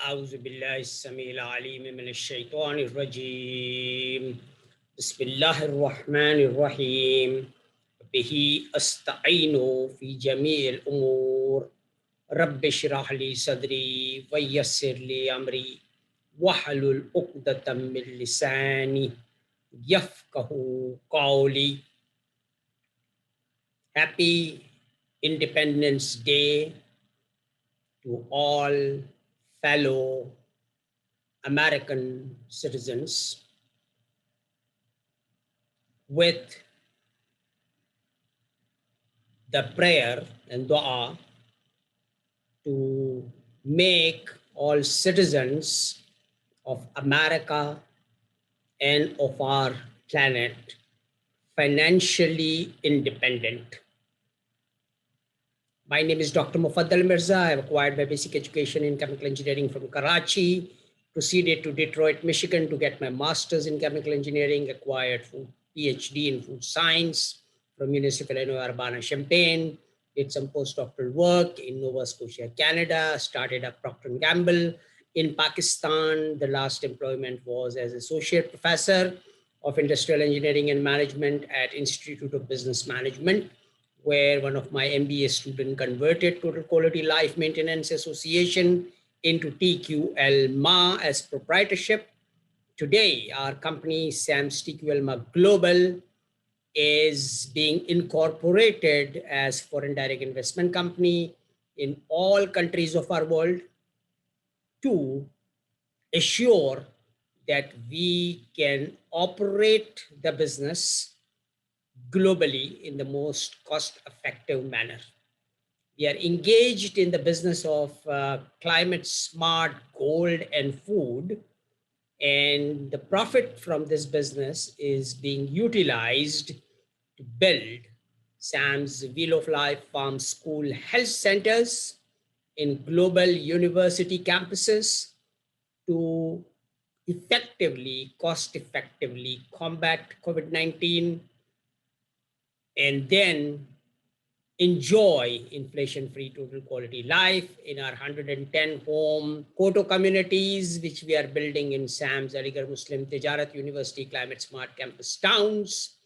أعوذ بالله السميع العليم من الشيطان الرجيم. بسم الله الرحمن الرحيم. به أستعين في جميع الأمور. رب اشرح لي صدري ويسر لي أمري واحلل عقدة من لساني يفقه قولي. Happy Independence Day to all fellow American citizens. With the prayer and dua to make all citizens of America and of our planet financially independent. My name is Dr. Mufaddal Mirza. I have acquired my basic education in chemical engineering from Karachi, proceeded to Detroit, Michigan to get my master's in chemical engineering, acquired PhD in food science from University of Illinois Urbana-Champaign, did some postdoctoral work in Nova Scotia, Canada, started up Procter & Gamble in Pakistan. The last employment was as associate professor of industrial engineering and management at Institute of Business Management, where one of my MBA students converted Total Quality Life Maintenance Association into TQL-MA as proprietorship. Today, our company, Sam's TQL-MA Global, is being incorporated as foreign direct investment company in all countries of our world to assure that we can operate the business globally in the most cost-effective manner. We are engaged in the business of climate smart gold and food, and the profit from this business is being utilized to build Sam's Wheel of Life Farm School health centers in global university campuses to effectively, cost effectively combat COVID-19 and then enjoy inflation-free total quality life in our 110 home Koto communities, which we are building in Sam's Aligarh Muslim Tijarat University Climate Smart Campus towns,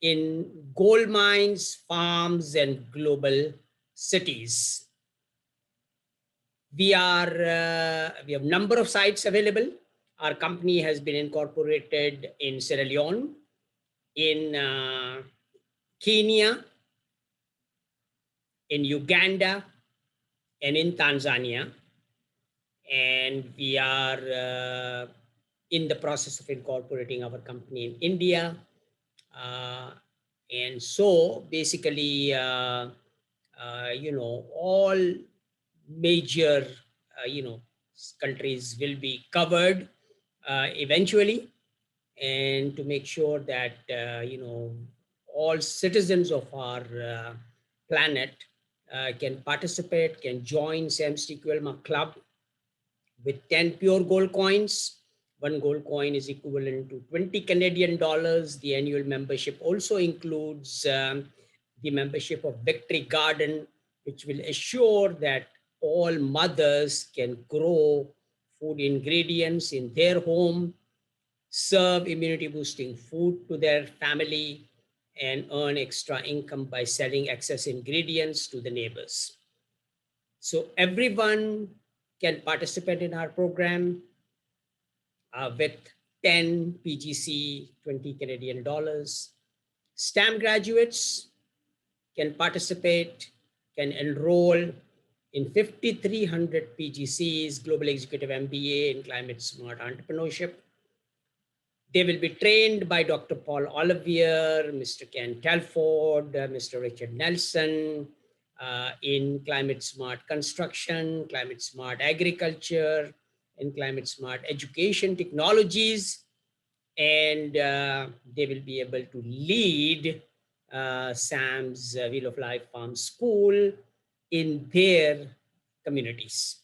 in gold mines, farms, and global cities. We have number of sites available. Our company has been incorporated in Sierra Leone, in Kenya, in Uganda, and in Tanzania. And we are in the process of incorporating our company in India. And so basically, all major, countries will be covered eventually, and to make sure that, all citizens of our planet can participate, can join Sam's TQL Club with 10 pure gold coins. One gold coin is equivalent to 20 Canadian dollars. The annual membership also includes the membership of Victory Garden, which will assure that all mothers can grow food ingredients in their home, serve immunity boosting food to their family, and earn extra income by selling excess ingredients to the neighbors. So everyone can participate in our program with 10 PGC, 20 Canadian dollars. STEM graduates can participate, can enroll in 5,300 PGCs, Global Executive MBA in Climate Smart Entrepreneurship. They will be trained by Dr. Paul Olivier, Mr. Ken Telford, Mr. Richard Nelson, in climate smart construction, climate smart agriculture, and climate smart education technologies. And they will be able to lead Sam's Wheel of Life Farm School in their communities.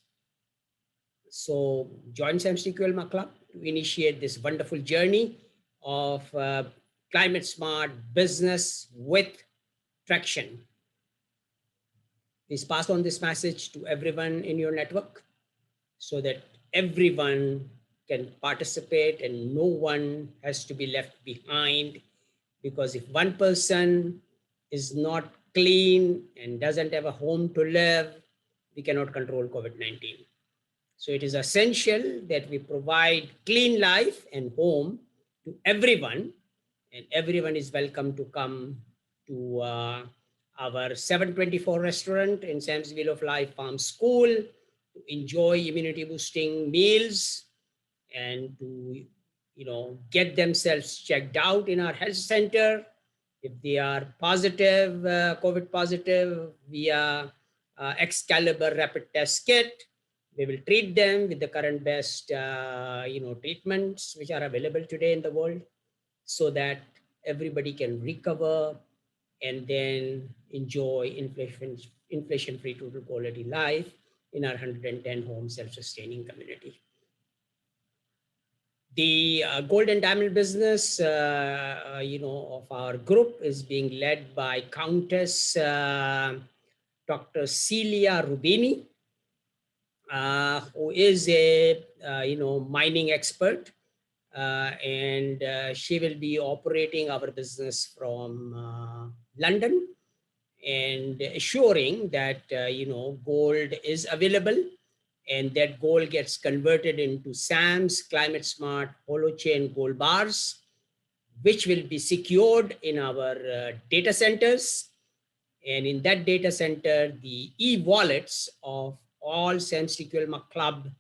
So join Sam's TQL Club to initiate this wonderful journey of climate smart business with traction. Please pass on this message to everyone in your network so that everyone can participate and no one has to be left behind, because if one person is not clean and doesn't have a home to live, we cannot control COVID-19. So it is essential that we provide clean life and home to everyone, and everyone is welcome to come to our 724 restaurant in Sam's Wheel of Life Farm School to enjoy immunity boosting meals and to get themselves checked out in our health center. If they are positive, COVID positive, via Excalibur rapid test kit, we will treat them with the current best treatments which are available today in the world, so that everybody can recover and then enjoy inflation-free total quality life in our 110 home self-sustaining community. The gold and diamond business, of our group is being led by Countess Dr. Celia Rubini, who is a mining expert, and she will be operating our business from London and assuring that gold is available, and that gold gets converted into SAM's Climate Smart Holochain gold bars, which will be secured in our data centers. And in that data center, the e-wallets of all SAM's TQL Club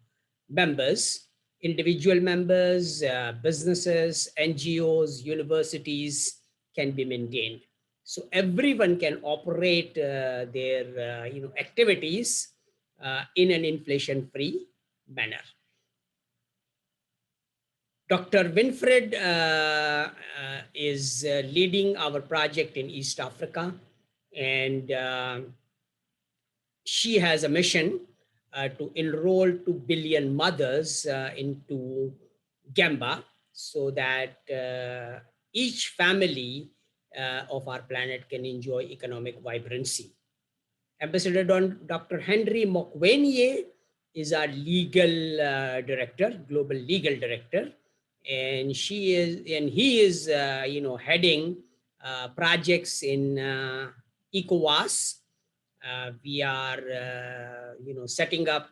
members, individual members, businesses, NGOs, universities can be maintained. So everyone can operate their activities in an inflation-free manner. Dr. Winfred is leading our project in East Africa, and she has a mission to enroll 2 billion mothers into Gamba, so that each family of our planet can enjoy economic vibrancy. Ambassador Dr. Henry Mokwenye is our legal director, global legal director, and he is heading projects in ECOWAS. We are setting up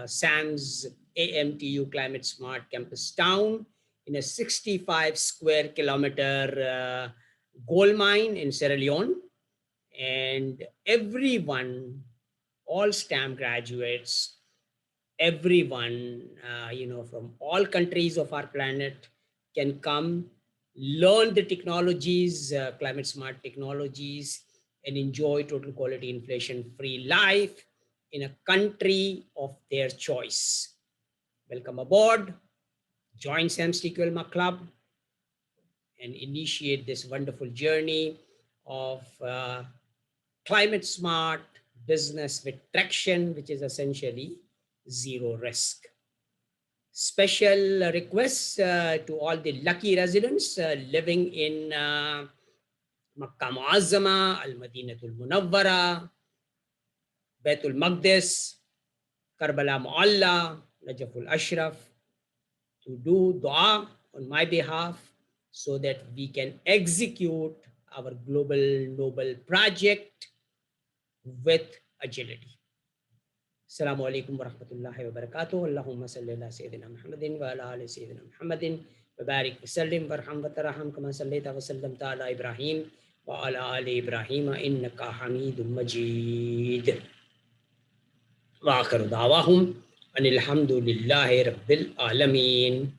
SAM's AMTU Climate Smart Campus Town in a 65 square kilometer gold mine in Sierra Leone. And everyone, all STAM graduates, everyone from all countries of our planet can come, learn the technologies, climate smart technologies, and enjoy total quality inflation-free life in a country of their choice. Welcome aboard, join SAM's TQL Club, and initiate this wonderful journey of climate smart business with traction, which is essentially zero risk. Special requests to all the lucky residents living in Makkah Muazzama, Al-Madinatul Munawwara, Baitul Maqdis, Karbala Mualla, Najaful Ashraf, to do dua on my behalf so that we can execute our global noble project with agility. Assalamu alaikum wa rahmatullahi wa barakatuh. Allahumma salli ala Sayyidina Muhammadin wa ala ali Sayyidina Muhammadin wa barik wa sallim warham wa taraham kama sallaita wa sallamta ala Ibrahim wa ala ali Ibrahim innaka Hamidum Majid. Wa akhiru da'wahum anil hamdulillahi rabbil alamin.